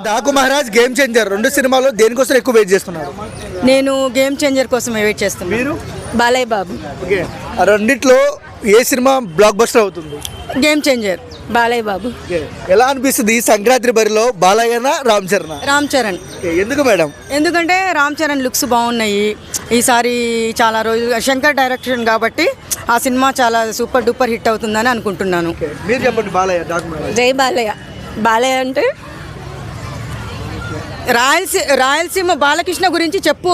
Daaku Maharaj, game changer రెండు సినిమాలు దేనికోసం ఎక్కువ వెయిట్ చేస్తున్నారు? నేను గేమ్ చేంజర్ కోసం వెయిట్ చేస్తున్నాను. మీరు? బాలయ్య బాబు. ఓకే, ఆ రెండిట్లో ఏ సినిమా బ్లాక్ బస్టర్ అవుతుంది? Game changer Balayya Babu. ఎలా అనిపిస్తుంది ఈ సంక్రాంతి బరిలో? బాలయ్యనా రామ్ చరణ్? రామ్ చరణ్. ఎందుకు మేడం? ఎందుకంటే రామ్ చరణ్ లుక్స్ బాగున్నాయి ఈసారి. చాలా రోజులు శంకర్ డైరెక్షన్ కాబట్టి ఆ సినిమా చాలా సూపర్ డూపర్ హిట్ అవుతుందని అనుకుంటున్నాను. మీరు చెప్పండి. బాలయ్య, డాకు మహారాజ్. జై బాలయ్య. బాలయ్య అంటే రాయలసీమ బాలకృష్ణ గురించి చెప్పు.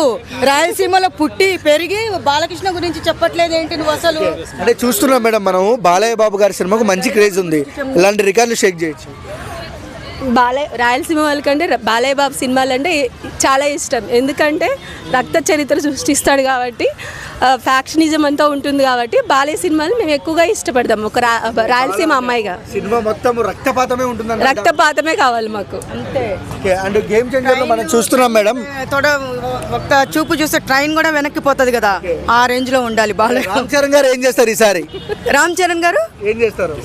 రాయలసీమలో పుట్టి పెరిగి బాలకృష్ణ గురించి చెప్పట్లేదు ఏంటి నువ్వు అసలు? అంటే చూస్తున్నాం మేడం, మనం బాలయ్య బాబు గారి సినిమాకు మంచి క్రేజ్ ఉంది. ఇలాంటి రికార్డులు షేక్ చేయొచ్చు. రాయలసీమ వాళ్ళకంటే బాలయ్య బాబు సినిమాలు అంటే చాలా ఇష్టం. ఎందుకంటే రక్త చరిత్ర సృష్టిస్తాడు కాబట్టి, ఫ్యాక్షనిజం అంతా ఉంటుంది కాబట్టి బాలయ్య సినిమాలు మేము ఎక్కువగా ఇష్టపడతాం. ఒక రాయలసీమ అమ్మాయిగా సినిమా మొత్తం రక్తపాతమే ఉంటుంది. రక్తపాతమే కావాలి మాకు, అంతే. అండ్ గేమ్ చేంజర్ లో మనం చూస్తున్నాం మేడం, ఒక చూపు చూస్తే ట్రైన్ కూడా వెనక్కి పోతుంది కదా, ఆ రేంజ్ లో ఉండాలి బాలయ్య. రామ్ చరణ్ గారు ఏం చేస్తారు ఈసారి? రామ్ చరణ్ గారు ఏం చేస్తారు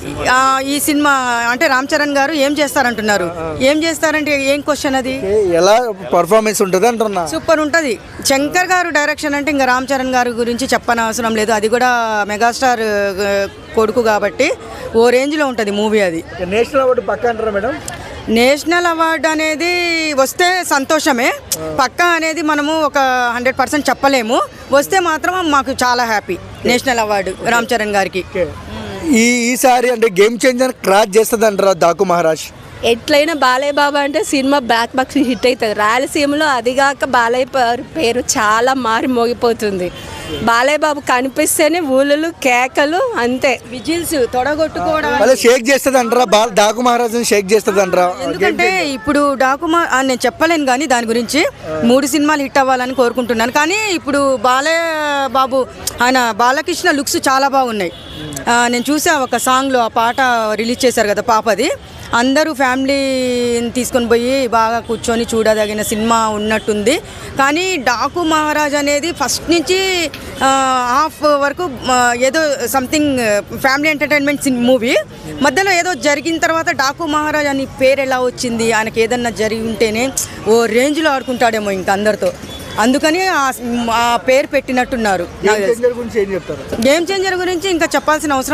ఈ సినిమా అంటే? రామ్ చరణ్ గారు ఏం చేస్తారంటున్నారు? ఏం చేస్తారంటే ఏం క్వశ్చన్ అది? ఎలా పర్ఫార్మెన్స్ ఉంటుంది అంటున్నా? సూపర్ ఉంటుంది. శంకర్ గారు డైరెక్షన్ అంటే ఇంకా రామ్ చరణ్ గారి గురించి చెప్పనవసరం లేదు. అది కూడా మెగాస్టార్ కొడుకు కాబట్టి ఓ రేంజ్లో ఉంటుంది మూవీ. అది నేషనల్ అవార్డు పక్క అంటారా మేడం? నేషనల్ అవార్డు అనేది వస్తే సంతోషమే. పక్కా అనేది మనము ఒక 100% చెప్పలేము. వస్తే మాత్రం మాకు చాలా happy. National award Ram Charan గారికి. ఈసారి అంటే గేమ్ చేంజర్ క్రాచ్ చేస్తుంది అంటారా డాకు మహారాజ్? ఎట్లయినా బాలయ్య బాబా అంటే సినిమా బ్లాక్ బాక్స్ హిట్ అవుతుంది. రాయలసీమలో అదిగాక బాలయ్య పేరు చాలా మారి మోగిపోతుంది. బాలయ్య బాబు కనిపిస్తేనే ఊళ్ళలు కేకలు, అంతే. విజిల్స్ తొడగొట్టుకోవడం. షేక్ చేస్తుంది అంటారా? డాకు మహారాజ్ షేక్ చేస్తుంది అంటారా? ఎందుకంటే ఇప్పుడు నేను చెప్పలేను కానీ దాని గురించి 3 సినిమాలు హిట్ అవ్వాలని కోరుకుంటున్నాను. కానీ ఇప్పుడు బాలయ్య బాబు ఆయన బాలకృష్ణ లుక్స్ చాలా బాగున్నాయి. నేను చూసా ఒక సాంగ్లో, ఆ పాట రిలీజ్ చేశారు కదా పాపది. అందరూ ఫ్యామిలీని తీసుకొని పోయి బాగా కూర్చొని చూడదగిన సినిమా ఉన్నట్టుంది. కానీ డాకు మహారాజ్ అనేది ఫస్ట్ నుంచి హాఫ్ వరకు ఏదో సంథింగ్ ఫ్యామిలీ ఎంటర్టైన్మెంట్ మూవీ. మధ్యలో ఏదో జరిగిన తర్వాత డాకు మహారాజ్ అని పేరు ఎలా వచ్చింది? ఆయనకి ఏదన్నా జరిగి ఉంటేనే ఓ రేంజ్లో ఆడుకుంటాడేమో ఇంక అందరితో. అందుకని ఆ పేరు పెట్టినట్టున్నారు. గేమ్ చేంజర్ గురించి ఇంకా చెప్పాల్సిన అవసరం